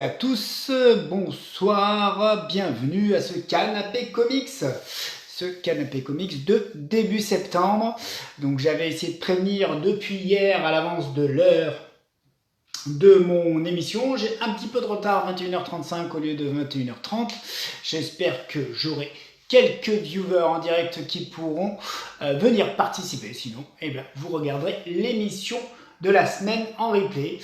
À tous, bonsoir, bienvenue à ce canapé comics de début septembre. Donc j'avais essayé de prévenir depuis hier à l'avance de l'heure de mon émission. J'ai un petit peu de retard, 21h35 au lieu de 21h30. J'espère que j'aurai quelques viewers en direct qui pourront venir participer. Sinon, vous regarderez l'émission de la semaine en replay.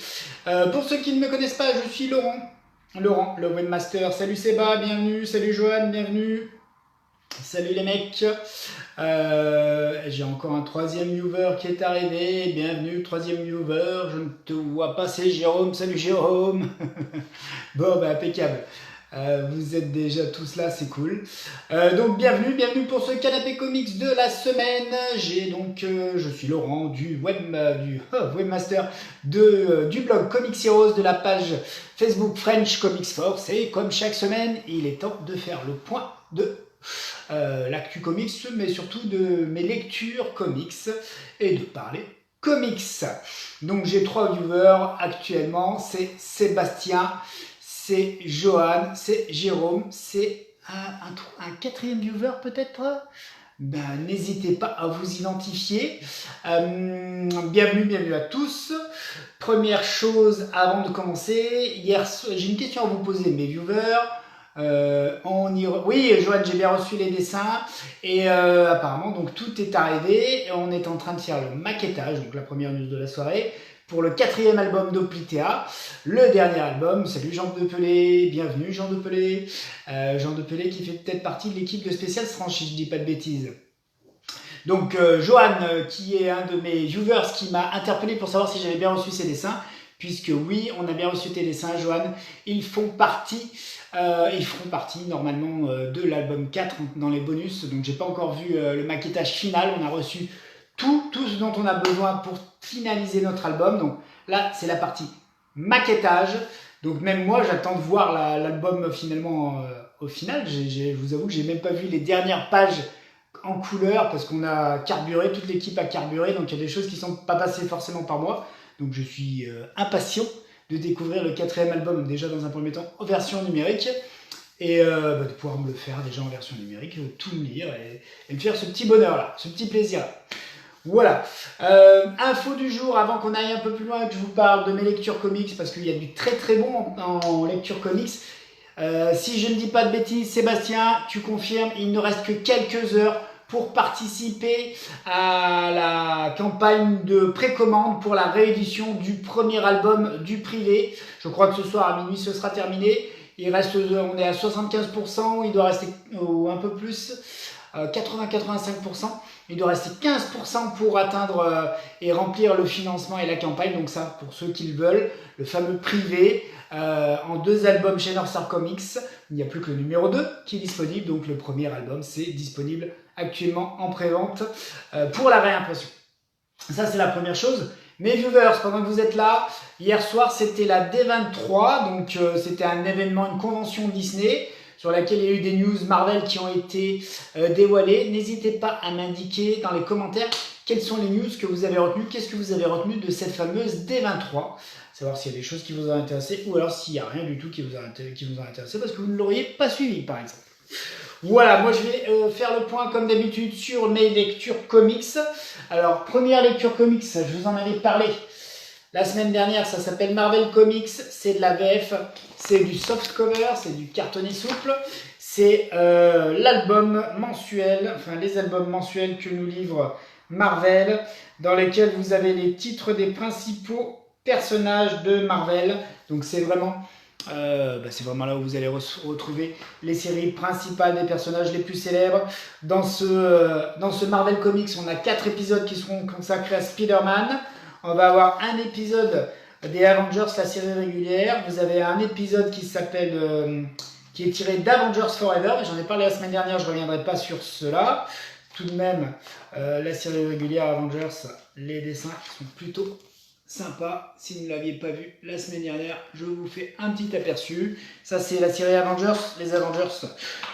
Pour ceux qui ne me connaissent pas, je suis Laurent, le webmaster. Salut Seba, bienvenue. Salut Johan, bienvenue. Salut les mecs. J'ai encore un troisième viewer qui est arrivé. Bienvenue, troisième viewer. Je ne te vois pas, c'est Jérôme. Salut Jérôme. Bon, bah impeccable. Vous êtes déjà tous là, c'est cool. Donc bienvenue pour ce canapé comics de la semaine. Je suis Laurent du webmaster du blog Comics Heroes, de la page Facebook French Comics Force, et comme chaque semaine, il est temps de faire le point de l'actu comics, mais surtout de mes lectures comics et de parler comics. Donc j'ai 3 viewers actuellement, c'est Sébastien, c'est Johan, c'est Jérôme, c'est un quatrième viewer peut-être. N'hésitez pas à vous identifier. Bienvenue à tous. Première chose avant de commencer, j'ai une question à vous poser, mes viewers. Oui, Johan, j'ai bien reçu les dessins et apparemment donc tout est arrivé et on est en train de faire le maquettage, donc la première news de la soirée, pour le 4e album d'Oplitea, le dernier album. Salut Jean de Pelé, bienvenue Jean de Pelé. Jean de Pelé qui fait peut-être partie de l'équipe de Spécial Strange, si je dis pas de bêtises. Donc Johan, qui est un de mes viewers, qui m'a interpellé pour savoir si j'avais bien reçu ses dessins, puisque oui, on a bien reçu tes dessins, Johan. Ils feront partie normalement de l'album 4 dans les bonus. Donc j'ai pas encore vu le maquettage final. On a reçu tout ce dont on a besoin pour finaliser notre album. Donc là, c'est la partie maquettage. Donc même moi, j'attends de voir l'album finalement au final. Je vous avoue que j'ai même pas vu les dernières pages en couleur parce qu'on a carburé, toute l'équipe a carburé. Donc il y a des choses qui sont pas passées forcément par moi. Donc je suis impatient de découvrir le 4e album, déjà dans un premier temps en version numérique, et de pouvoir me le faire déjà en version numérique, tout me lire et me faire ce petit bonheur-là, ce petit plaisir-là. Voilà. Info du jour, avant qu'on aille un peu plus loin, que je vous parle de mes lectures comics, parce qu'il y a du très très bon en lecture comics. Si je ne dis pas de bêtises, Sébastien, tu confirmes, il ne reste que quelques heures pour participer à la campagne de précommande pour la réédition du premier album du Privé. Je crois que ce soir à minuit ce sera terminé. On est à 75%, il doit rester un peu plus, 80-85%. Il doit rester 15% pour atteindre et remplir le financement et la campagne. Donc ça, pour ceux qui le veulent, le fameux Privé, en 2 albums chez North Star Comics. Il n'y a plus que le numéro 2 qui est disponible. Donc le premier album, c'est disponible actuellement en pré-vente pour la réimpression. Ça, c'est la première chose. Mes viewers, pendant que vous êtes là, hier soir, c'était la D23. Donc c'était un événement, une convention Disney, sur laquelle il y a eu des news Marvel qui ont été dévoilées. N'hésitez pas à m'indiquer dans les commentaires quelles sont les news que vous avez retenues. Qu'est-ce que vous avez retenu de cette fameuse D23 ? Savoir s'il y a des choses qui vous ont intéressé, ou alors s'il n'y a rien du tout qui vous a intéressé parce que vous ne l'auriez pas suivi, par exemple. Voilà, moi je vais faire le point comme d'habitude sur mes lectures comics. Alors, première lecture comics, je vous en avais parlé la semaine dernière, ça s'appelle Marvel Comics, c'est de la VF, c'est du soft cover, c'est du cartonné souple, c'est l'album mensuel, enfin les albums mensuels que nous livre Marvel, dans lesquels vous avez les titres des principaux personnages de Marvel. Donc c'est vraiment là où vous allez retrouver les séries principales des personnages les plus célèbres. Dans ce Marvel Comics, on a 4 épisodes qui seront consacrés à Spider-Man. On va avoir un épisode des Avengers, la série régulière. Vous avez un épisode qui est tiré d'Avengers Forever. J'en ai parlé la semaine dernière, je ne reviendrai pas sur cela. Tout de même, la série régulière Avengers, les dessins sont plutôt sympa. Si vous ne l'aviez pas vu la semaine dernière, je vous fais un petit aperçu. Ça, c'est la série Avengers. Les Avengers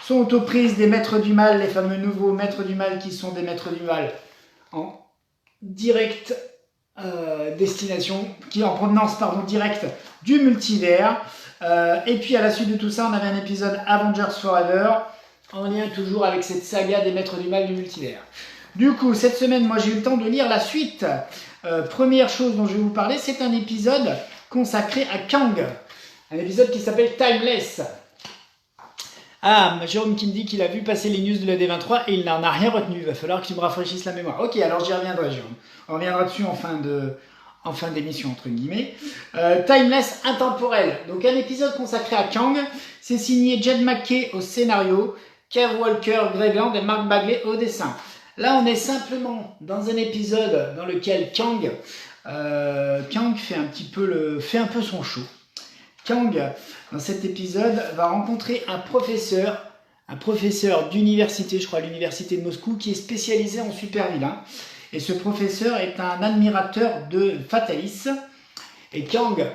sont aux prises des maîtres du mal, les fameux nouveaux maîtres du mal qui sont des maîtres du mal en direct destination, qui est en provenance directe du multivers. Et puis à la suite de tout ça, on avait un épisode Avengers Forever, en lien toujours avec cette saga des Maîtres du Mal du multivers. Du coup, cette semaine, moi j'ai eu le temps de lire la suite. Première chose dont je vais vous parler, c'est un épisode consacré à Kang. Un épisode qui s'appelle Timeless. Ah, Jérôme qui me dit qu'il a vu passer les news de la D23 et il n'en a rien retenu. Il va falloir que tu me rafraîchisses la mémoire. Ok, alors j'y reviendrai, Jérôme. On reviendra dessus en fin d'émission, entre guillemets. Timeless intemporel. Donc un épisode consacré à Kang. C'est signé Jed McKay au scénario, Kev Walker, Greg Land et Mark Bagley au dessin. Là, on est simplement dans un épisode dans lequel Kang fait un peu son show. Kang, dans cet épisode, va rencontrer un professeur d'université, je crois à l'université de Moscou, qui est spécialisé en super vilains. Et ce professeur est un admirateur de Fatalis. Et Kang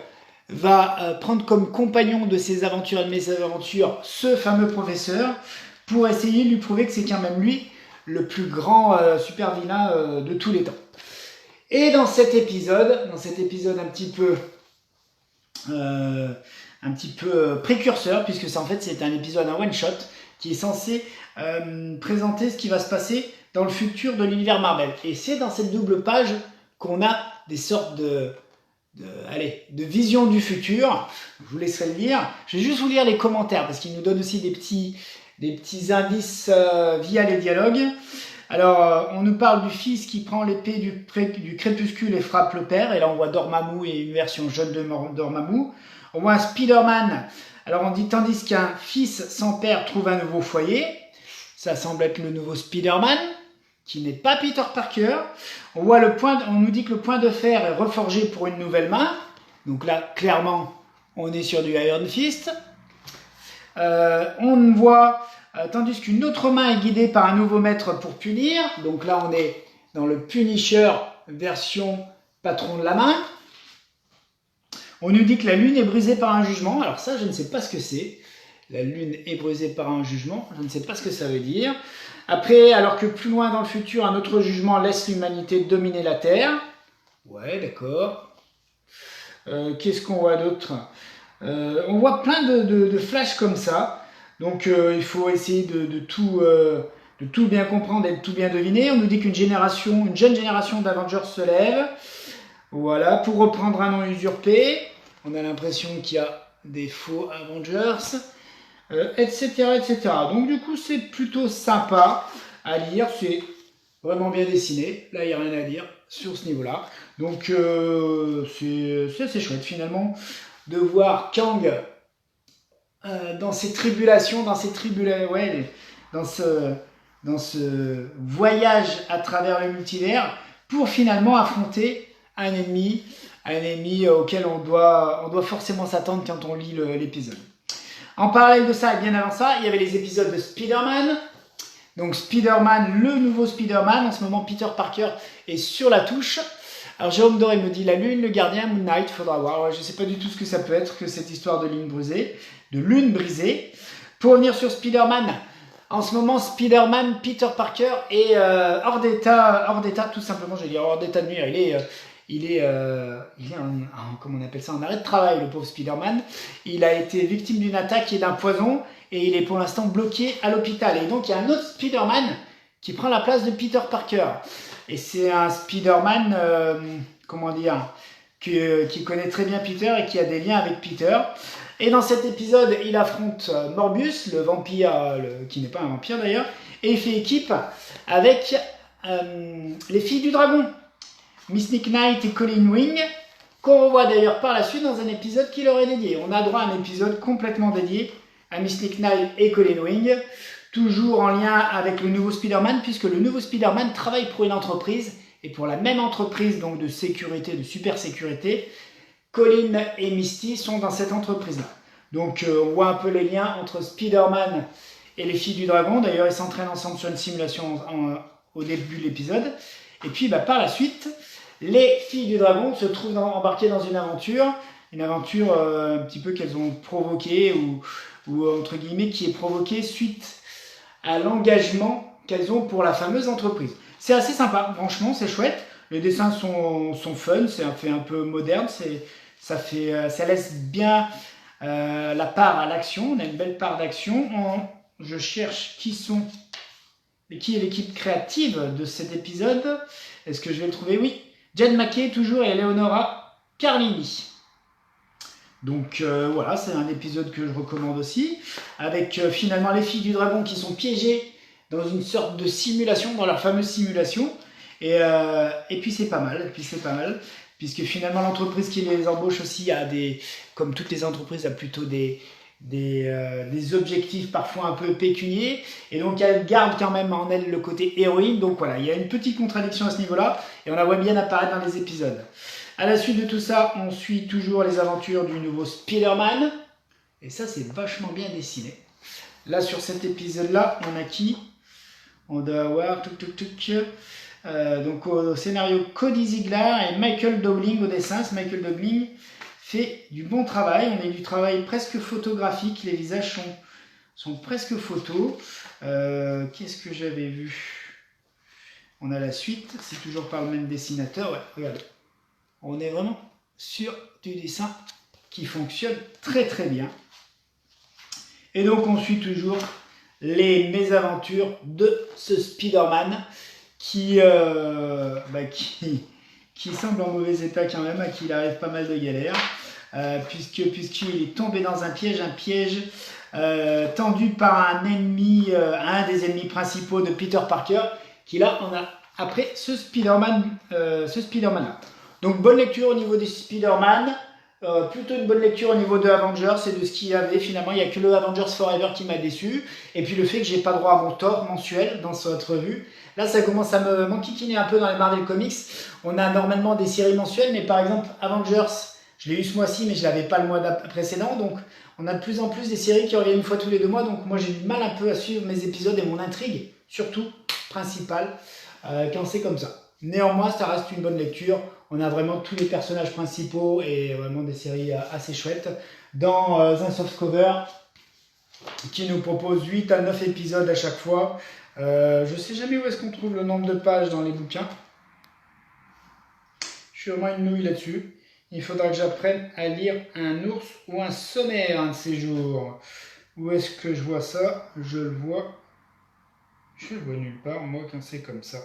va prendre comme compagnon de ses aventures et de mes aventures ce fameux professeur pour essayer de lui prouver que c'est quand même lui le plus grand super vilain de tous les temps. Et dans cet épisode un petit peu précurseur, puisque c'est un épisode, un one-shot, qui est censé présenter ce qui va se passer dans le futur de l'univers Marvel. Et c'est dans cette double page qu'on a des sortes de vision du futur. Je vous laisserai le lire. Je vais juste vous lire les commentaires, parce qu'ils nous donnent aussi des petits indices via les dialogues. Alors, on nous parle du fils qui prend l'épée du crépuscule et frappe le père. Et là, on voit Dormammu et une version jeune de Dormammu. On voit un Spider-Man. Alors, on dit tandis qu'un fils sans père trouve un nouveau foyer. Ça semble être le nouveau Spider-Man, qui n'est pas Peter Parker. On nous dit que le point de fer est reforgé pour une nouvelle main. Donc là, clairement, on est sur du Iron Fist. On voit... tandis qu'une autre main est guidée par un nouveau maître pour punir. Donc là, on est dans le Punisher version patron de la main. On nous dit que la lune est brisée par un jugement. Alors ça, je ne sais pas ce que c'est. La lune est brisée par un jugement. Je ne sais pas ce que ça veut dire. Après, alors que plus loin dans le futur, un autre jugement laisse l'humanité dominer la Terre. Ouais, d'accord. Qu'est-ce qu'on voit d'autre ? On voit plein de flashs comme ça. Donc il faut essayer de tout bien comprendre et de tout bien deviner. On nous dit une jeune génération d'Avengers se lève. Voilà, pour reprendre un nom usurpé. On a l'impression qu'il y a des faux Avengers, etc., etc. Donc du coup, c'est plutôt sympa à lire. C'est vraiment bien dessiné. Là, il n'y a rien à dire sur ce niveau-là. Donc c'est assez chouette finalement de voir Kang dans ses tribulations, dans ce voyage à travers le multivers pour finalement affronter un ennemi auquel on doit forcément s'attendre quand on lit l'épisode. En parallèle de ça, et bien avant ça, il y avait les épisodes de Spider-Man. Donc Spider-Man, le nouveau Spider-Man. En ce moment, Peter Parker est sur la touche. Alors Jérôme Doré me dit la lune, le gardien, Moon Knight, faudra voir. Je ne sais pas du tout ce que ça peut être que cette histoire de lune brisée. Pour revenir sur Spider-Man, en ce moment Spider-Man, Peter Parker est hors d'état tout simplement. Je vais dire hors d'état de nuire. Il est comment on appelle ça, en arrêt de travail, le pauvre Spider-Man. Il a été victime d'une attaque et d'un poison et il est pour l'instant bloqué à l'hôpital. Et donc il y a un autre Spider-Man qui prend la place de Peter Parker. Et c'est un Spider-Man, qui connaît très bien Peter et qui a des liens avec Peter. Et dans cet épisode, il affronte Morbius, le vampire, qui n'est pas un vampire d'ailleurs, et il fait équipe avec les filles du dragon, Mystic Knight et Colleen Wing, qu'on revoit d'ailleurs par la suite dans un épisode qui leur est dédié. On a droit à un épisode complètement dédié à Mystic Knight et Colleen Wing, toujours en lien avec le nouveau Spider-Man, puisque le nouveau Spider-Man travaille pour une entreprise, et pour la même entreprise donc de sécurité, de super sécurité, Colleen et Misty sont dans cette entreprise-là. Donc on voit un peu les liens entre Spider-Man et les filles du dragon. D'ailleurs, ils s'entraînent ensemble sur une simulation au début de l'épisode. Et puis par la suite, les filles du dragon se trouvent embarquées dans une aventure un petit peu qu'elles ont provoquée, ou entre guillemets, qui est provoquée suite à l'engagement qu'elles ont pour la fameuse entreprise. C'est assez sympa, franchement, c'est chouette. Les dessins sont fun, c'est fait un peu moderne, ça laisse bien la part à l'action. On a une belle part d'action. Je cherche qui est l'équipe créative de cet épisode. Est-ce que je vais le trouver? Oui, Jen Mackey toujours et Eleonora Carlini. Donc voilà, c'est un épisode que je recommande aussi, avec finalement les filles du dragon qui sont piégées dans une sorte de simulation, dans leur fameuse simulation. Et puis c'est pas mal, puisque finalement l'entreprise qui les embauche aussi a comme toutes les entreprises, a plutôt des objectifs parfois un peu pécuniers, et donc elle garde quand même en elle le côté héroïne. Donc voilà, il y a une petite contradiction à ce niveau-là, et on la voit bien apparaître dans les épisodes. À la suite de tout ça, on suit toujours les aventures du nouveau Spider-Man, et ça c'est vachement bien dessiné. Là sur cet épisode-là, on a qui? On doit avoir donc au scénario Cody Ziegler et Michael Dowling au dessin. Michael Dowling fait du bon travail, on a du travail presque photographique, les visages sont presque photos. Qu'est-ce que j'avais vu? On a la suite, c'est toujours par le même dessinateur. Ouais, regardez, on est vraiment sur du dessin qui fonctionne très très bien. Et donc on suit toujours les mésaventures de ce Spider-Man qui semble en mauvais état quand même, à qui il arrive pas mal de galères, puisqu'il est tombé dans un piège tendu par un des ennemis principaux de Peter Parker, qui là, on a après ce Spider-Man-là. Donc bonne lecture au niveau des Spider-Man, plutôt une bonne lecture au niveau de Avengers et de ce qu'il y avait. Finalement, il n'y a que le Avengers Forever qui m'a déçu, et puis le fait que j'ai pas droit à mon Thor mensuel dans cette revue. Là, ça commence à m'enquiquiner un peu dans les Marvel Comics. On a normalement des séries mensuelles, mais par exemple, Avengers, je l'ai eu ce mois-ci, mais je ne l'avais pas le mois précédent. Donc, on a de plus en plus des séries qui reviennent une fois tous les 2 mois. Donc, moi, j'ai du mal un peu à suivre mes épisodes et mon intrigue, surtout principale, quand c'est comme ça. Néanmoins, ça reste une bonne lecture. On a vraiment tous les personnages principaux et vraiment des séries assez chouettes dans un softcover qui nous propose 8 à 9 épisodes à chaque fois. Je ne sais jamais où est-ce qu'on trouve le nombre de pages dans les bouquins. Je suis vraiment une nouille là-dessus. Il faudra que j'apprenne à lire un ours ou un sommaire un de ces jours. Où est-ce que je vois ça? Je le vois nulle part, moi, quand c'est comme ça.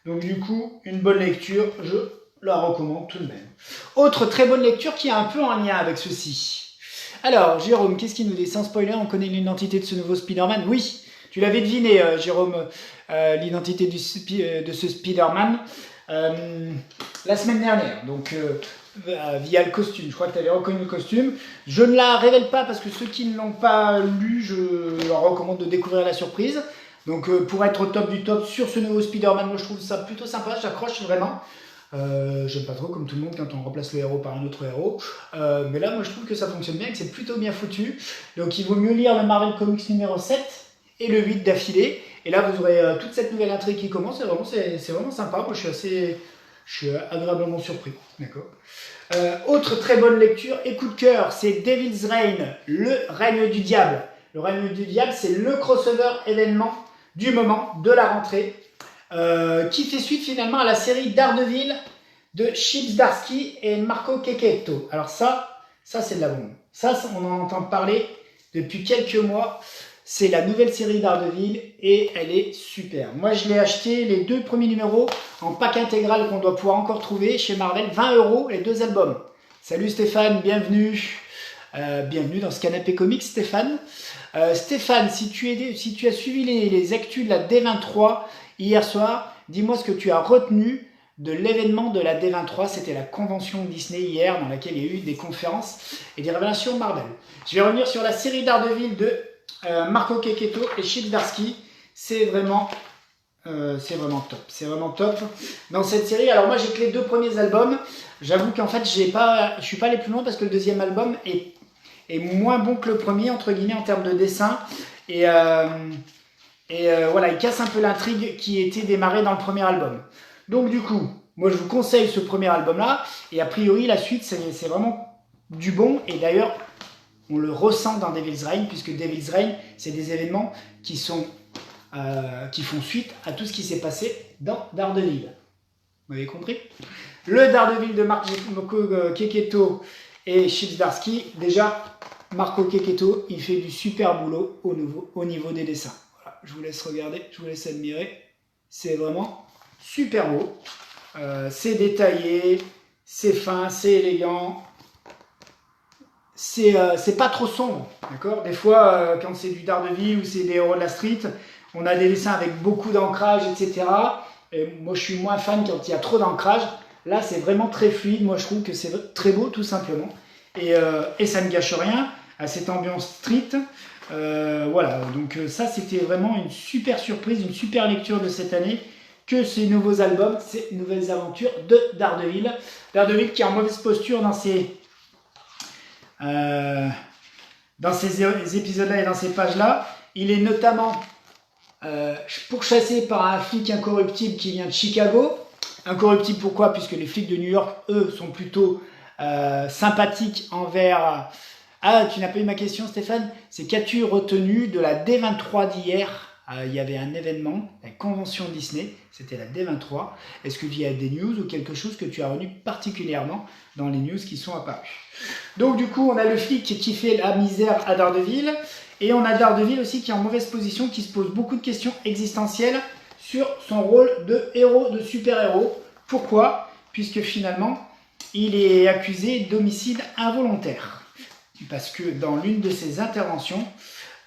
Donc du coup, une bonne lecture, je la recommande tout de même. Autre très bonne lecture qui est un peu en lien avec ceci. Alors, Jérôme, qu'est-ce qu'il nous dit? Sans spoiler, on connaît l'identité de ce nouveau Spider-Man? Oui, tu l'avais deviné, Jérôme, l'identité de ce Spider-Man la semaine dernière. Donc, via le costume. Je crois que tu avais reconnu le costume. Je ne la révèle pas parce que ceux qui ne l'ont pas lu, je leur recommande de découvrir la surprise. Donc pour être au top du top sur ce nouveau Spider-Man, moi je trouve ça plutôt sympa, j'accroche vraiment. J'aime pas trop comme tout le monde quand on remplace le héros par un autre héros. Mais là moi je trouve que ça fonctionne bien, que c'est plutôt bien foutu. Donc il vaut mieux lire le Marvel Comics numéro 7 et le 8 d'affilée. Et là vous aurez toute cette nouvelle intrigue qui commence, c'est vraiment sympa. Moi je suis agréablement surpris. D'accord. Autre très bonne lecture et coup de cœur, c'est Devil's Reign, le règne du diable. Le règne du diable, c'est le crossover événement du moment, de la rentrée, qui fait suite finalement à la série Daredevil de Chip Zdarsky et Marco Checchetto. Alors ça c'est de la bombe. Ça, on en entend parler depuis quelques mois. C'est la nouvelle série Daredevil et elle est super. Moi, je l'ai acheté les 2 premiers numéros en pack intégral qu'on doit pouvoir encore trouver chez Marvel. 20 € les 2 albums. Salut Stéphane, bienvenue. Bienvenue dans ce canapé comics, Stéphane. Stéphane, si tu as suivi les actus de la D23 hier soir, dis-moi ce que tu as retenu de l'événement de la D23. C'était la convention Disney hier, dans laquelle il y a eu des conférences et des révélations Marvel. Je vais revenir sur la série Daredevil de Marco Checchetto et Chip Zdarsky. C'est vraiment top. C'est vraiment top dans cette série. Alors moi, j'ai que les 2 premiers albums. J'avoue qu'en fait, je suis pas allé plus loin parce que le 2e album est moins bon que le premier, entre guillemets, en termes de dessin. Et voilà, il casse un peu l'intrigue qui était démarrée dans le premier album. Donc du coup, moi je vous conseille ce premier album-là. Et a priori, la suite, c'est vraiment du bon. Et d'ailleurs, on le ressent dans Devil's Reign, puisque Devil's Reign, c'est des événements qui font suite à tout ce qui s'est passé dans Daredevil. vous avez compris. Le Daredevil de Marco Checchetto et Chip Zdarsky. Déjà, Marco Checchetto, il fait du super boulot au niveau des dessins. Voilà, je vous laisse regarder, je vous laisse admirer. C'est vraiment super beau. C'est détaillé, c'est fin, c'est élégant. C'est pas trop sombre, d'accord. Des fois, quand c'est du Daredevil ou c'est des héros de la street, on a des dessins avec beaucoup d'ancrage, etc. Et moi, je suis moins fan quand il y a trop d'ancrage. Là, c'est vraiment très fluide. Moi, je trouve que c'est très beau, tout simplement. Et ça ne gâche rien à cette ambiance street. Voilà, donc ça, c'était vraiment une super surprise, une super lecture de cette année, que ces nouveaux albums, ces nouvelles aventures de Daredevil. Daredevil qui est en mauvaise posture dans ces épisodes-là et dans ces pages-là. Il est notamment pourchassé par un flic incorruptible qui vient de Chicago. Incorruptible pourquoi? Puisque les flics de New York, eux, sont plutôt sympathiques envers... Ah, tu n'as pas eu ma question, Stéphane? C'est qu'as-tu retenu de la D23 d'hier? Il y avait un événement, la convention Disney, c'était la D23. Est-ce qu'il y a des news ou quelque chose que tu as retenu particulièrement dans les news qui sont apparues? Donc du coup, on a le flic qui fait la misère à Daredevil, et on a Daredevil aussi qui est en mauvaise position, qui se pose beaucoup de questions existentielles sur son rôle de héros, de super-héros. Pourquoi? Puisque finalement, il est accusé d'homicide involontaire. Parce que dans l'une de ses interventions,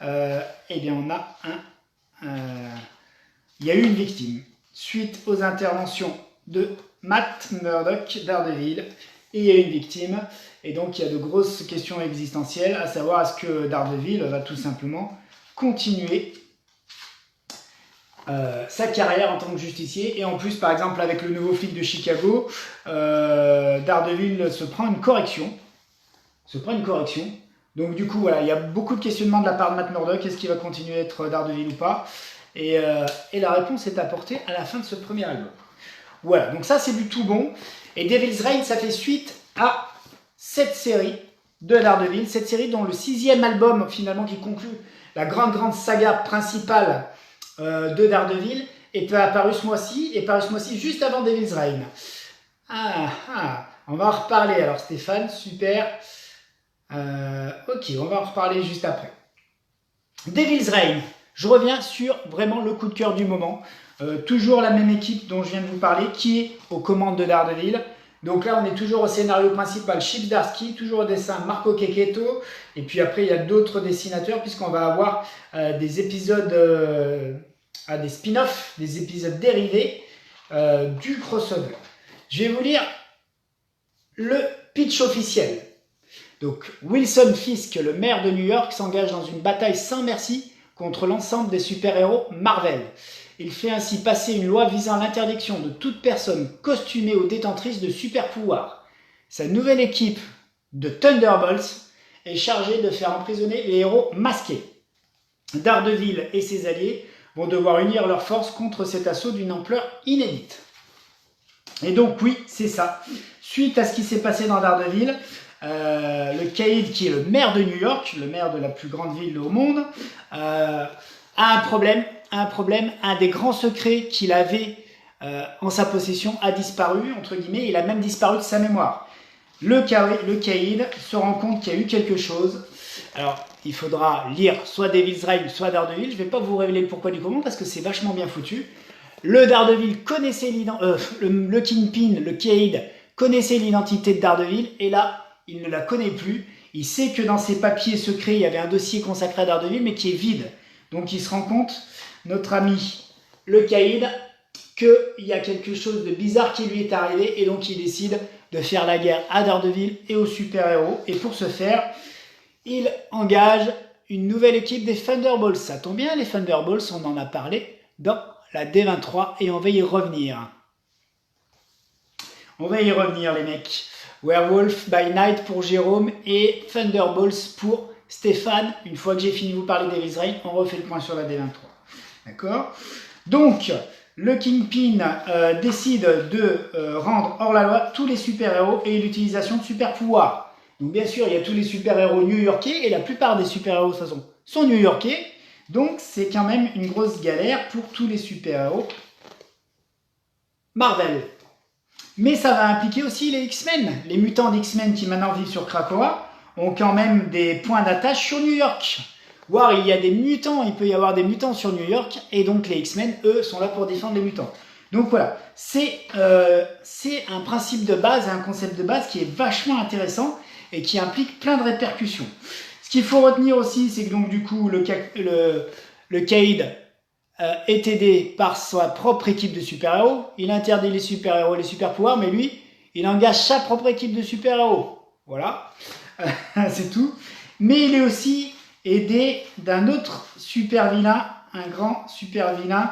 eh bien on a il y a eu une victime suite aux interventions de Matt Murdock, Daredevil, et il y a eu une victime, et donc il y a de grosses questions existentielles, à savoir est-ce que Daredevil va tout simplement continuer sa carrière en tant que justicier, et en plus par exemple avec le nouveau flic de Chicago, Daredevil se prend une correction, donc du coup voilà, il y a beaucoup de questionnements de la part de Matt Murdock, est-ce qu'il va continuer à être Daredevil ou pas, et la réponse est apportée à la fin de ce premier album. Voilà, donc ça c'est du tout bon, et Devil's Reign ça fait suite à cette série de Daredevil, cette série dont le 6e album finalement qui conclut la grande saga principale de Daredevil est apparu ce mois-ci, juste avant Devil's Reign. On va en reparler alors Stéphane, super. Ok, on va en reparler juste après. Devil's Reign, je reviens sur vraiment le coup de cœur du moment. Toujours la même équipe dont je viens de vous parler qui est aux commandes de Daredevil. Donc là, on est toujours au scénario principal Chip Zdarsky, toujours au dessin Marco Checchetto. Et puis après, il y a d'autres dessinateurs puisqu'on va avoir des épisodes, des spin-offs, des épisodes dérivés du crossover. Je vais vous lire le pitch officiel. Donc, Wilson Fisk, le maire de New York, s'engage dans une bataille sans merci contre l'ensemble des super-héros Marvel. Il fait ainsi passer une loi visant l'interdiction de toute personne costumée ou détentrice de super-pouvoirs. Sa nouvelle équipe de Thunderbolts est chargée de faire emprisonner les héros masqués. Daredevil et ses alliés vont devoir unir leurs forces contre cet assaut d'une ampleur inédite. Et donc oui, c'est ça. Suite à ce qui s'est passé dans Daredevil, le Caïd, qui est le maire de New York, le maire de la plus grande ville au monde, a un problème. Un des grands secrets qu'il avait en sa possession a disparu, entre guillemets, il a même disparu de sa mémoire. Le Caïd se rend compte qu'il y a eu quelque chose. Alors, il faudra lire soit Devil's Reign, soit Daredevil. Je ne vais pas vous révéler le pourquoi du comment, parce que c'est vachement bien foutu. Le Daredevil connaissait le Kingpin, le Caïd, connaissait l'identité de Daredevil, et là, il ne la connaît plus. Il sait que dans ses papiers secrets, il y avait un dossier consacré à Daredevil, mais qui est vide. Donc il se rend compte, notre ami le Caïd, qu'il y a quelque chose de bizarre qui lui est arrivé, et donc il décide de faire la guerre à Daredevil et aux super-héros. Et pour ce faire, il engage une nouvelle équipe des Thunderbolts. Ça tombe bien, les Thunderbolts, on en a parlé dans la D23, et on va y revenir. On va y revenir, les mecs. Werewolf by Night pour Jérôme et Thunderbolts pour Stéphane. Une fois que j'ai fini de vous parler d'Devil's Reign, on refait le point sur la D23. D'accord? Donc, le Kingpin décide de rendre hors la loi tous les super-héros et l'utilisation de super-pouvoirs. Donc, bien sûr, il y a tous les super-héros new-yorkais, et la plupart des super-héros, de toute façon, sont new-yorkais. Donc, c'est quand même une grosse galère pour tous les super-héros Marvel. Mais ça va impliquer aussi les X-Men. Les mutants d'X-Men qui maintenant vivent sur Krakoa ont quand même des points d'attache sur New York. Voire il y a des mutants, il peut y avoir des mutants sur New York, et donc les X-Men, eux, sont là pour défendre les mutants. Donc voilà, c'est un principe de base, un concept de base qui est vachement intéressant et qui implique plein de répercussions. Ce qu'il faut retenir aussi, c'est que donc du coup, le Cade est aidé par sa propre équipe de super-héros. Il interdit les super-héros, les super-pouvoirs, mais lui, il engage sa propre équipe de super-héros. Voilà, c'est tout. Mais il est aussi aidé d'un autre super-vilain, un grand super-vilain,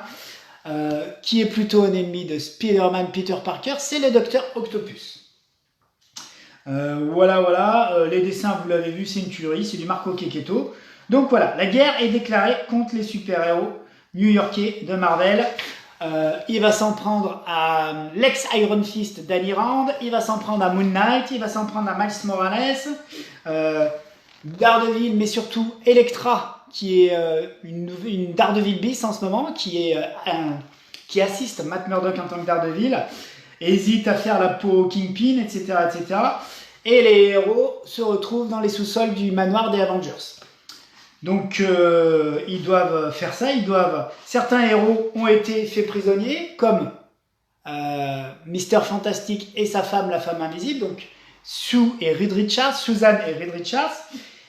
qui est plutôt un ennemi de Spider-Man Peter Parker, c'est le Docteur Octopus. Voilà, les dessins, vous l'avez vu, c'est une tuerie, c'est du Marco Checchetto. Donc voilà, la guerre est déclarée contre les super-héros new-yorkais de Marvel. Il va s'en prendre à l'ex-Iron Fist Danny Rand, il va s'en prendre à Moon Knight, il va s'en prendre à Miles Morales, Daredevil, mais surtout Elektra, qui est une Daredevil bis en ce moment, qui assiste Matt Murdock en tant que Daredevil, hésite à faire la peau au Kingpin, etc., etc. Et les héros se retrouvent dans les sous-sols du manoir des Avengers. Donc ils doivent faire ça, certains héros ont été faits prisonniers, comme Mister Fantastic et sa femme, la femme invisible, donc Sue et Reed Richards, Susan et Reed Richards.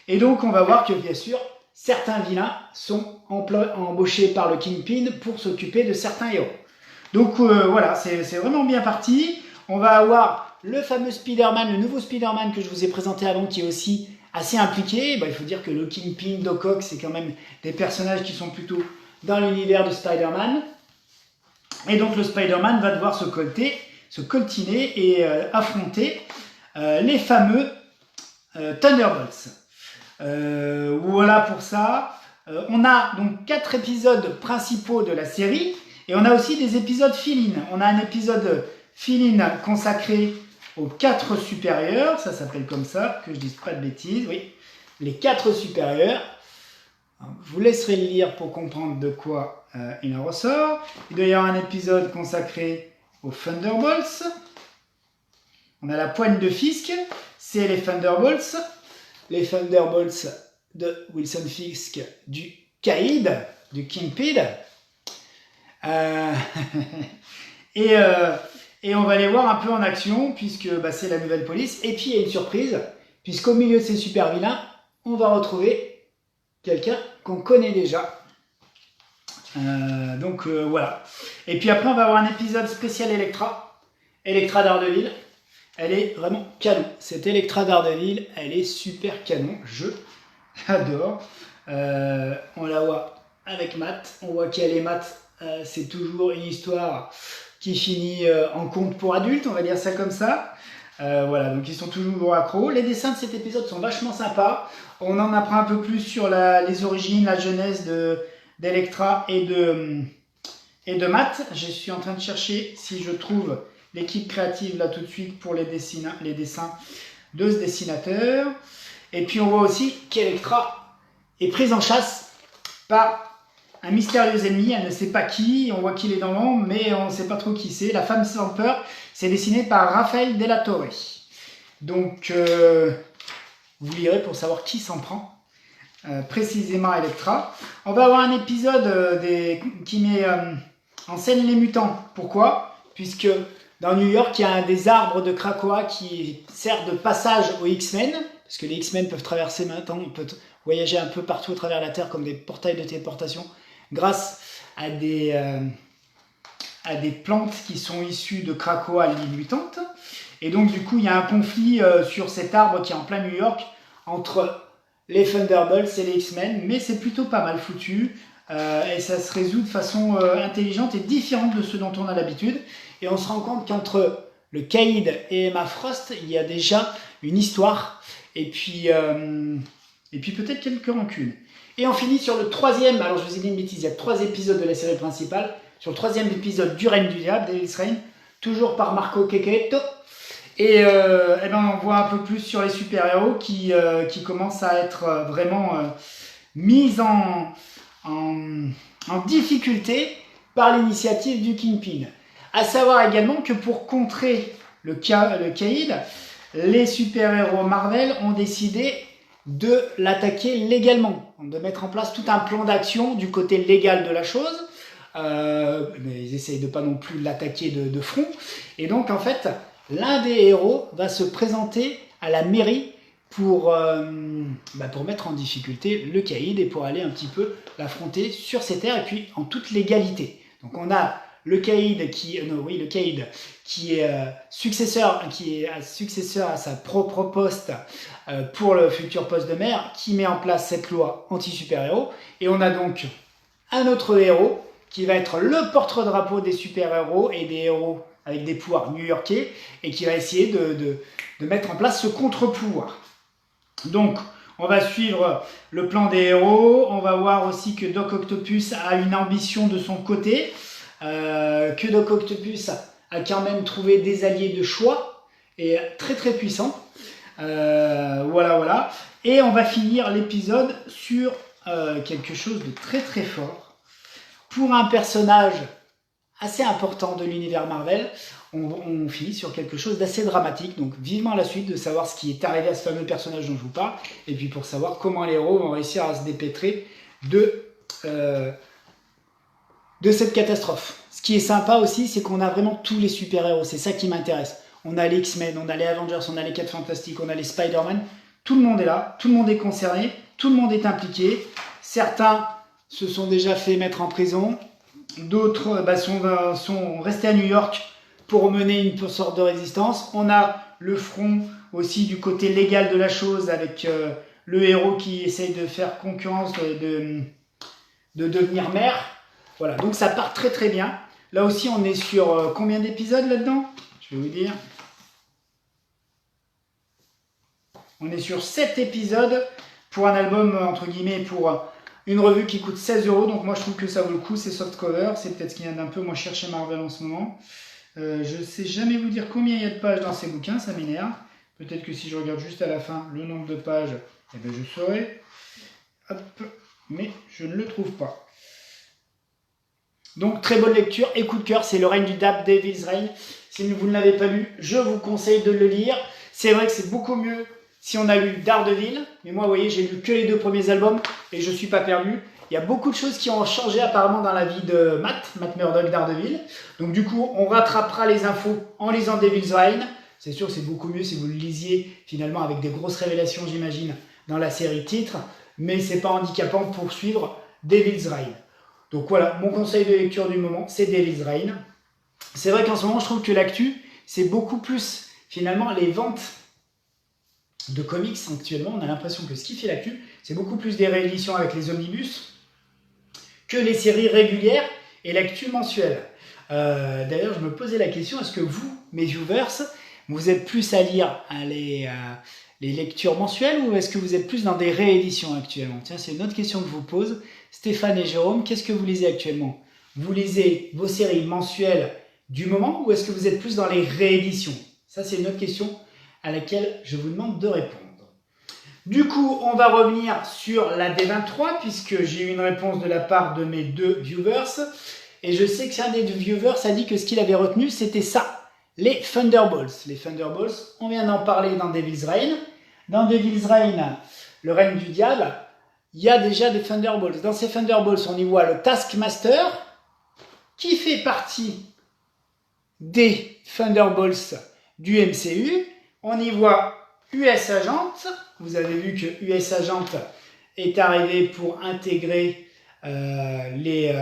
Et donc on va voir que bien sûr, certains vilains sont embauchés par le Kingpin pour s'occuper de certains héros. Donc voilà, c'est vraiment bien parti. On va avoir le fameux Spider-Man, le nouveau Spider-Man que je vous ai présenté avant, qui est aussi assez impliqué. Il faut dire que le Kingpin, Doc Ock, c'est quand même des personnages qui sont plutôt dans l'univers de Spider-Man. Et donc le Spider-Man va devoir se coltiner et affronter les fameux Thunderbolts. Voilà pour ça. On a donc 4 épisodes principaux de la série et on a aussi des épisodes fill-in. On a un épisode fill-in consacré aux 4 supérieurs, ça s'appelle comme ça, que je dise pas de bêtises, oui. Les 4 supérieurs. Je vous laisserai le lire pour comprendre de quoi il en ressort. Il doit y avoir un épisode consacré aux Thunderbolts. On a la poigne de Fisk, c'est les Thunderbolts. Les Thunderbolts de Wilson Fisk du Cade, du Kingpin. Et on va les voir un peu en action, puisque c'est la nouvelle police. Et puis il y a une surprise, puisqu'au milieu de ces super vilains, on va retrouver quelqu'un qu'on connaît déjà. Voilà. Et puis après, on va avoir un épisode spécial Elektra Daredevil. Elle est vraiment canon. Cette Elektra Daredevil, elle est super canon. Je l'adore. On la voit avec Matt. On voit qu'elle est Matt. C'est toujours une histoire qui finit en conte pour adultes, on va dire ça comme ça. Voilà, donc ils sont toujours accros. Les dessins de cet épisode sont vachement sympas. On en apprend un peu plus sur les origines, la jeunesse d'Elektra et de Matt. Je suis en train de chercher si je trouve l'équipe créative là tout de suite pour les dessins de ce dessinateur. Et puis on voit aussi qu'Elektra est prise en chasse par un mystérieux ennemi, elle ne sait pas qui, on voit qu'il est dans l'ombre, mais on ne sait pas trop qui c'est. La femme sans peur, c'est dessiné par Raphaël Della Torre. Donc, vous lirez pour savoir qui s'en prend précisément à Elektra. On va avoir un épisode qui met en scène les mutants. Pourquoi? Puisque dans New York, il y a un des arbres de Krakoa qui sert de passage aux X-Men, parce que les X-Men peuvent traverser maintenant, peuvent voyager un peu partout à travers la Terre comme des portails de téléportation, grâce à des plantes qui sont issues de Krakoa, l'île mutante. Et donc du coup, il y a un conflit sur cet arbre qui est en plein New York entre les Thunderbolts et les X-Men, mais c'est plutôt pas mal foutu. Et ça se résout de façon intelligente et différente de ce dont on a l'habitude. Et on se rend compte qu'entre le Cade et Emma Frost, il y a déjà une histoire. Et puis peut-être quelques rancunes. Et on finit sur le 3e, alors je vous ai dit une bêtise, il y a 3 épisodes de la série principale. Sur le 3e épisode du règne du diable, Devil's Reign, toujours par Marco Checchetto. Et on voit un peu plus sur les super-héros qui commencent à être vraiment mis en difficulté par l'initiative du Kingpin. À savoir également que pour contrer le Caïd, les super-héros Marvel ont décidé de l'attaquer légalement, de mettre en place tout un plan d'action du côté légal de la chose. Mais ils essayent de pas non plus l'attaquer de front. Et donc en fait, l'un des héros va se présenter à la mairie pour mettre en difficulté le Caïd et pour aller un petit peu l'affronter sur ses terres et puis en toute légalité. Donc on a le Caïd qui est successeur à sa propre poste pour le futur poste de maire, qui met en place cette loi anti-super-héros. Et on a donc un autre héros qui va être le porte-drapeau des super-héros et des héros avec des pouvoirs new-yorkais et qui va essayer de mettre en place ce contre-pouvoir. Donc, on va suivre le plan des héros. On va voir aussi que Doc Octopus a une ambition de son côté, que Doc Octopus a quand même trouvé des alliés de choix et très très puissants. Voilà. Et on va finir l'épisode sur quelque chose de très très fort. Pour un personnage assez important de l'univers Marvel, on finit sur quelque chose d'assez dramatique. Donc vivement la suite de savoir ce qui est arrivé à ce fameux personnage dont je vous parle, et puis pour savoir comment les héros vont réussir à se dépêtrer de cette catastrophe. Ce qui est sympa aussi, c'est qu'on a vraiment tous les super-héros, c'est ça qui m'intéresse. On a les X-Men, on a les Avengers, on a les 4 Fantastiques, on a les Spider-Man, tout le monde est là, tout le monde est concerné, tout le monde est impliqué. Certains se sont déjà fait mettre en prison, d'autres sont restés à New York pour mener une sorte de résistance. On a le front aussi du côté légal de la chose avec le héros qui essaye de faire concurrence de devenir maire. Voilà, donc ça part très très bien. Là aussi, on est sur combien d'épisodes là-dedans? Je vais vous dire. On est sur 7 épisodes pour un album, entre guillemets, pour une revue qui coûte 16 €. Donc moi, je trouve que ça vaut le coup. C'est softcover. C'est peut-être ce qu'il y a d'un peu moins cher chez Marvel en ce moment. Je ne sais jamais vous dire combien il y a de pages dans ces bouquins. Ça m'énerve. Peut-être que si je regarde juste à la fin le nombre de pages, eh ben, je saurai. Hop. Mais je ne le trouve pas. Donc très bonne lecture et coup de cœur, c'est Le règne du Dab, Devil's Reign. Si vous ne l'avez pas lu, je vous conseille de le lire. C'est vrai que c'est beaucoup mieux si on a lu Daredevil, mais moi vous voyez j'ai lu que les 2 premiers albums et je ne suis pas perdu. Il y a beaucoup de choses qui ont changé apparemment dans la vie de Matt Murdock, Daredevil. Donc du coup on rattrapera les infos en lisant Devil's Reign. C'est sûr que c'est beaucoup mieux si vous le lisiez finalement avec des grosses révélations j'imagine dans la série titre, mais c'est pas handicapant pour suivre Devil's Reign. Donc voilà, mon conseil de lecture du moment, c'est Devil's Reign. C'est vrai qu'en ce moment, je trouve que l'actu, c'est beaucoup plus, finalement, les ventes de comics actuellement. On a l'impression que ce qui fait l'actu, c'est beaucoup plus des rééditions avec les omnibus que les séries régulières et l'actu mensuelle. D'ailleurs, je me posais la question, est-ce que vous, mes viewers, vous êtes plus à lire les lectures mensuelles ou est-ce que vous êtes plus dans des rééditions actuellement? Tiens, c'est une autre question que je vous pose. Stéphane et Jérôme, qu'est-ce que vous lisez actuellement? Vous lisez vos séries mensuelles du moment ou est-ce que vous êtes plus dans les rééditions? Ça, c'est une autre question à laquelle je vous demande de répondre. Du coup, on va revenir sur la D23 puisque j'ai eu une réponse de la part de mes 2 viewers. Et je sais qu'un des viewers a dit que ce qu'il avait retenu, c'était ça, les Thunderbolts. Les Thunderbolts, on vient d'en parler dans Devil's Reign. Dans Devil's Reign, le règne du diable, il y a déjà des Thunderbolts. Dans ces Thunderbolts, on y voit le Taskmaster, qui fait partie des Thunderbolts du MCU. On y voit US Agent. Vous avez vu que US Agent est arrivé pour intégrer les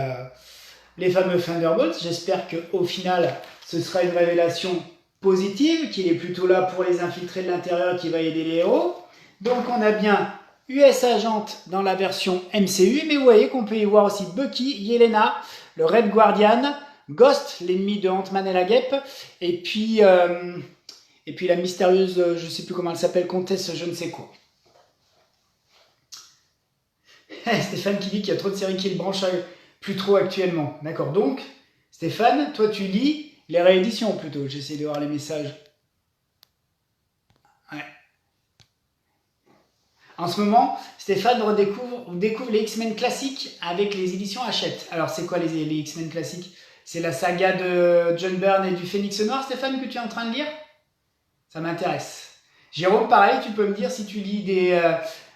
fameux Thunderbolts. J'espère qu'au final, ce sera une révélation positive, qu'il est plutôt là pour les infiltrer de l'intérieur, qui va aider les héros. Donc on a bien US Agent dans la version MCU, mais vous voyez qu'on peut y voir aussi Bucky, Yelena, le Red Guardian, Ghost, l'ennemi de Ant-Man et la Guêpe, et puis la mystérieuse, je ne sais plus comment elle s'appelle, comtesse je ne sais quoi. Stéphane qui dit qu'il y a trop de séries qui le branchent plus trop actuellement. D'accord, donc Stéphane, toi tu lis les rééditions plutôt, j'essaie de voir les messages. Ouais. En ce moment, Stéphane découvre les X-Men classiques avec les éditions Hachette. Alors, c'est quoi les X-Men classiques? C'est la saga de John Byrne et du Phénix Noir, Stéphane, que tu es en train de lire? Ça m'intéresse. Jérôme, pareil, tu peux me dire si tu lis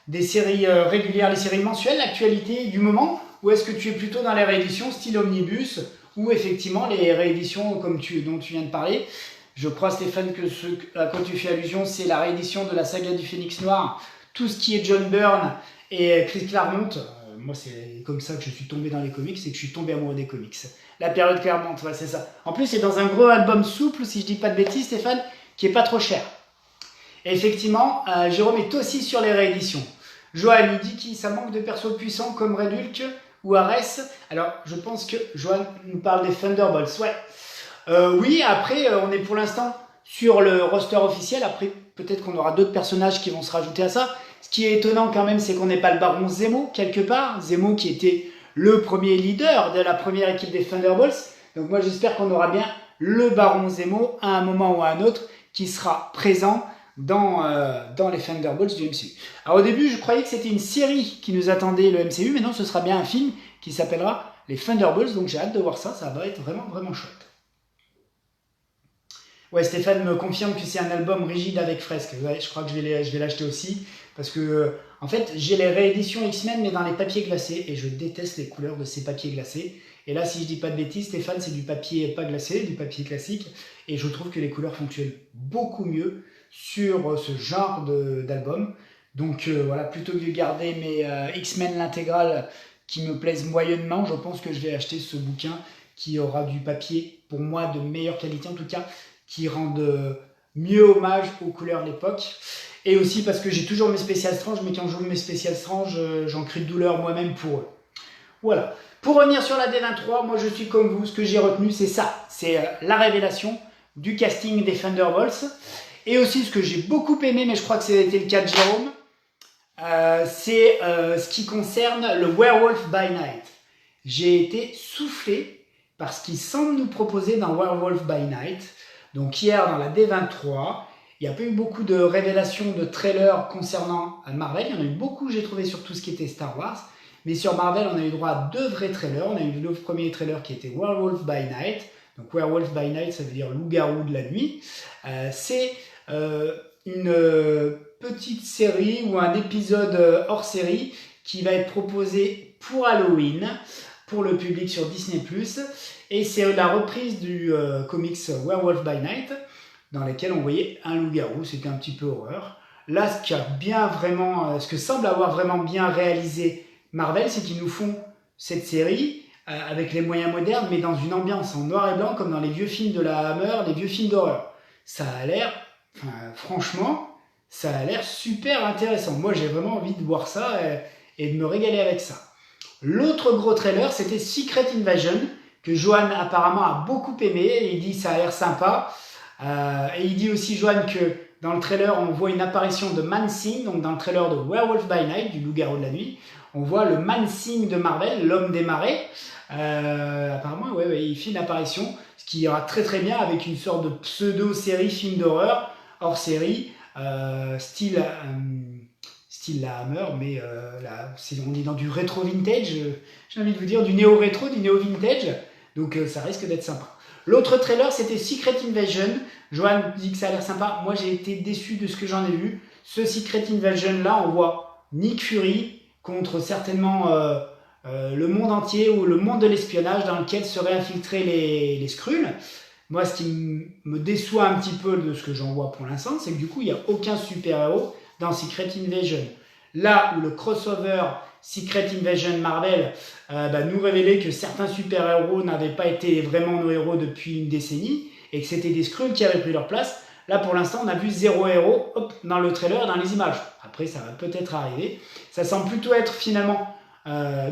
des séries régulières, les séries mensuelles, l'actualité du moment, ou est-ce que tu es plutôt dans les rééditions style omnibus, ou effectivement les rééditions dont tu viens de parler. Je crois, Stéphane, que ce à quoi tu fais allusion, c'est la réédition de la saga du Phénix Noir, tout ce qui est John Byrne et Chris Claremont. Moi, c'est comme ça que je suis tombé dans les comics, c'est que je suis tombé amoureux des comics. La période Claremont, ouais, c'est ça. En plus, c'est dans un gros album souple, si je dis pas de bêtises, Stéphane, qui est pas trop cher. Et effectivement, Jérôme est aussi sur les rééditions. Johan, il dit que ça manque de persos puissants comme Red Hulk ou Ares. Alors, je pense que Johan nous parle des Thunderbolts. Ouais. Oui, après, on est pour l'instant sur le roster officiel. Après, peut-être qu'on aura d'autres personnages qui vont se rajouter à ça. Ce qui est étonnant quand même, c'est qu'on n'ait pas le Baron Zemo, quelque part. Zemo qui était le premier leader de la première équipe des Thunderbolts. Donc moi, j'espère qu'on aura bien le Baron Zemo à un moment ou à un autre qui sera présent dans les Thunderbolts du MCU. Alors au début, je croyais que c'était une série qui nous attendait le MCU, mais non, ce sera bien un film qui s'appellera les Thunderbolts, donc j'ai hâte de voir ça, ça va être vraiment, vraiment chouette. Ouais, Stéphane me confirme que c'est un album rigide avec fresque. Ouais, je crois que je vais l'acheter aussi, parce que, en fait, j'ai les rééditions X-Men, mais dans les papiers glacés, et je déteste les couleurs de ces papiers glacés. Et là, si je dis pas de bêtises, Stéphane, c'est du papier pas glacé, du papier classique, et je trouve que les couleurs fonctionnent beaucoup mieux sur ce genre d'album. Donc voilà, plutôt que de garder mes X-Men l'intégrale qui me plaisent moyennement, je pense que je vais acheter ce bouquin qui aura du papier, pour moi, de meilleure qualité, en tout cas, qui rende mieux hommage aux couleurs de l'époque. Et aussi parce que j'ai toujours mes Special Strange, mais quand j'ouvre mes Special Strange, j'en crie de douleur moi-même pour eux. Voilà. Pour revenir sur la D23, moi je suis comme vous, ce que j'ai retenu, c'est ça. C'est la révélation du casting des Thunderbolts. Et aussi, ce que j'ai beaucoup aimé, mais je crois que c'était le cas de Jérôme, c'est ce qui concerne le Werewolf by Night. J'ai été soufflé par ce qu'il semble nous proposer dans Werewolf by Night. Donc hier, dans la D23, il n'y a pas eu beaucoup de révélations de trailers concernant Marvel. Il y en a eu beaucoup, j'ai trouvé, sur tout ce qui était Star Wars. Mais sur Marvel, on a eu droit à 2 vrais trailers. On a eu le premier trailer qui était Werewolf by Night. Donc Werewolf by Night, ça veut dire loup-garou de la nuit. C'est une petite série ou un épisode hors série qui va être proposé pour Halloween, pour le public sur Disney+. Et c'est la reprise du comics Werewolf by Night, dans lequel on voyait un loup-garou, c'était un petit peu horreur. Là, ce que semble avoir vraiment bien réalisé Marvel, c'est qu'ils nous font cette série avec les moyens modernes, mais dans une ambiance en noir et blanc, comme dans les vieux films de la Hammer, les vieux films d'horreur. Ça a l'air, franchement, ça a l'air super intéressant. Moi, j'ai vraiment envie de voir ça et de me régaler avec ça. L'autre gros trailer, c'était Secret Invasion, que Johan apparemment a beaucoup aimé, et il dit ça a l'air sympa. Et il dit aussi, Johan, que dans le trailer, on voit une apparition de Man-Thing, donc dans le trailer de Werewolf by Night, du loup-garou de la nuit, on voit le Man-Thing de Marvel, l'homme des marais. Apparemment, ouais, il fait une apparition, ce qui ira très très bien avec une sorte de pseudo-série film d'horreur, hors série, style la Hammer, mais on est dans du rétro-vintage, j'ai envie de vous dire, du néo-rétro, du néo-vintage, donc ça risque d'être sympa. L'autre trailer, c'était Secret Invasion. Johan dit que ça a l'air sympa. Moi, j'ai été déçu de ce que j'en ai vu. Ce Secret Invasion-là, on voit Nick Fury contre certainement le monde entier ou le monde de l'espionnage dans lequel seraient infiltrés les Skrulls. Moi, ce qui me déçoit un petit peu de ce que j'en vois pour l'instant, c'est que du coup, il n'y a aucun super-héros dans Secret Invasion. Là où le crossover Secret Invasion Marvel nous révélait que certains super-héros n'avaient pas été vraiment nos héros depuis une décennie et que c'était des Skrulls qui avaient pris leur place. Là, pour l'instant, on a vu 0 héros dans le trailer et dans les images. Après, ça va peut-être arriver. Ça semble plutôt être finalement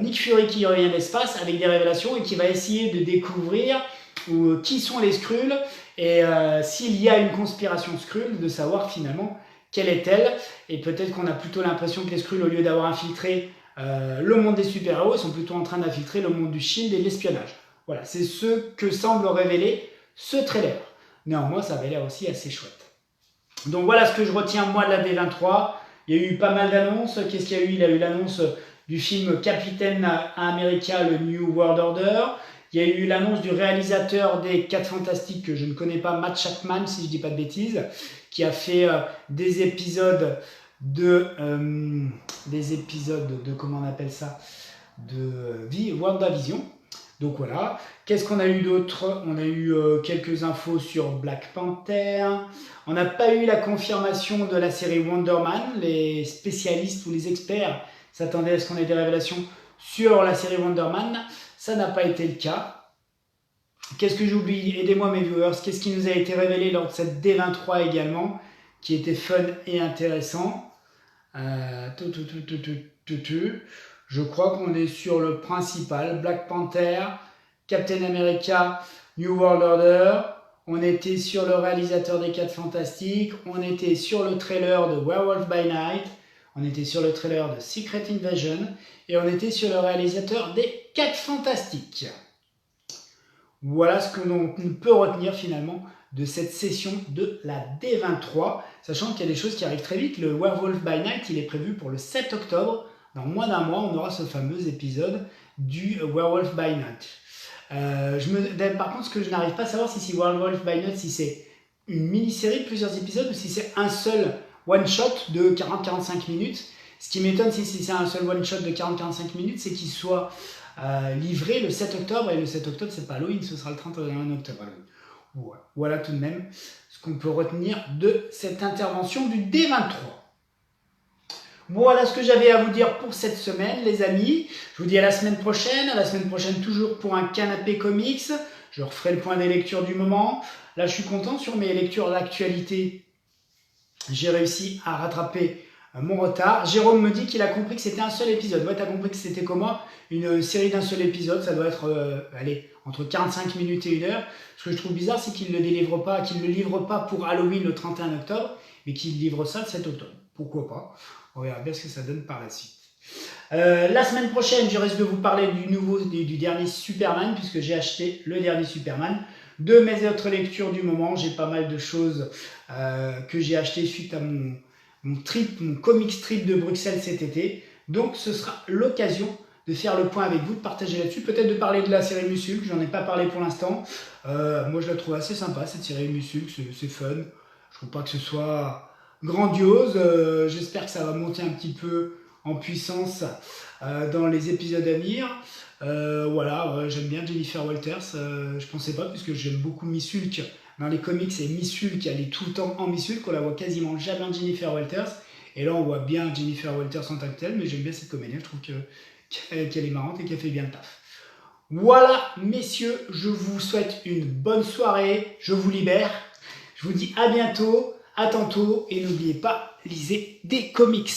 Nick Fury qui revient de l'espace avec des révélations et qui va essayer de découvrir qui sont les Skrulls et s'il y a une conspiration Skrull, de savoir finalement quelle est-elle. Et peut-être qu'on a plutôt l'impression que les Skrulls, au lieu d'avoir infiltré le monde des super-héros, ils sont plutôt en train d'infiltrer le monde du Shield et de l'espionnage. Voilà, c'est ce que semble révéler ce trailer. Néanmoins, ça avait l'air aussi assez chouette. Donc voilà ce que je retiens moi de la D23. Il y a eu pas mal d'annonces. Qu'est-ce qu'il y a eu? Il y a eu l'annonce du film Captain America, le New World Order. Il y a eu l'annonce du réalisateur des 4 Fantastiques, que je ne connais pas, Matt Shakman, si je ne dis pas de bêtises, qui a fait des épisodes de comment on appelle ça, de WandaVision. Donc voilà. Qu'est-ce qu'on a eu d'autre? On a eu quelques infos sur Black Panther. On n'a pas eu la confirmation de la série Wonder Man. Les spécialistes ou les experts s'attendaient à ce qu'on ait des révélations sur la série Wonder Man. Ça n'a pas été le cas. Qu'est-ce que j'oublie? Aidez-moi mes viewers. Qu'est-ce qui nous a été révélé lors de cette D23 également, qui était fun et intéressant? Je crois qu'on est sur le principal. Black Panther, Captain America, New World Order. On était sur le réalisateur des 4 Fantastiques. On était sur le trailer de Werewolf by Night. On était sur le trailer de Secret Invasion. Et on était sur le réalisateur des 4 Fantastiques. Voilà ce que l'on peut retenir finalement de cette session de la D23. Sachant qu'il y a des choses qui arrivent très vite. Le Werewolf by Night, il est prévu pour le 7 octobre. Dans moins d'un mois, on aura ce fameux épisode du Werewolf by Night. Par contre, ce que je n'arrive pas à savoir, si Werewolf by Night, si c'est une mini-série de plusieurs épisodes ou si c'est un seul one-shot de 40-45 minutes. Ce qui m'étonne, si c'est un seul one-shot de 40-45 minutes, c'est qu'il soit livré le 7 octobre. Et le 7 octobre, c'est pas Halloween, ce sera le 31 octobre. Voilà tout de même ce qu'on peut retenir de cette intervention du D23. Voilà ce que j'avais à vous dire pour cette semaine, les amis. Je vous dis à la semaine prochaine. À la semaine prochaine, toujours pour un canapé comics. Je referai le point des lectures du moment. Là, je suis content sur mes lectures d'actualité. J'ai réussi à rattraper mon retard. Jérôme me dit qu'il a compris que c'était un seul épisode. Ouais, t'as compris que c'était comment? Une série d'un seul épisode. Ça doit être entre 45 minutes et 1 heure. Ce que je trouve bizarre, c'est qu'il ne le livre pas pour Halloween le 31 octobre, mais qu'il livre ça le 7 octobre. Pourquoi pas? On verra bien ce que ça donne par la suite. La semaine prochaine, je risque de vous parler du dernier Superman, puisque j'ai acheté le dernier Superman. De mes autres lectures du moment, j'ai pas mal de choses que j'ai achetées suite à mon comic trip de Bruxelles cet été. Donc ce sera l'occasion de faire le point avec vous, de partager là-dessus, peut-être de parler de la série Mushulk, j'en ai pas parlé pour l'instant. Moi je la trouve assez sympa cette série Mushulk, c'est fun. Je trouve pas que ce soit grandiose, j'espère que ça va monter un petit peu en puissance dans les épisodes à venir. Voilà, j'aime bien Jennifer Walters, je pensais pas, puisque j'aime beaucoup Miss Hulk. Dans les comics, c'est Miss Hulk, elle est tout le temps en Miss Hulk, on la voit quasiment jamais en Jennifer Walters. Et là, on voit bien Jennifer Walters en tant que telle, mais j'aime bien cette comédienne, je trouve qu'elle est marrante et qu'elle fait bien le taf. Voilà, messieurs, je vous souhaite une bonne soirée, je vous libère. Je vous dis à bientôt, à tantôt, et n'oubliez pas, lisez des comics.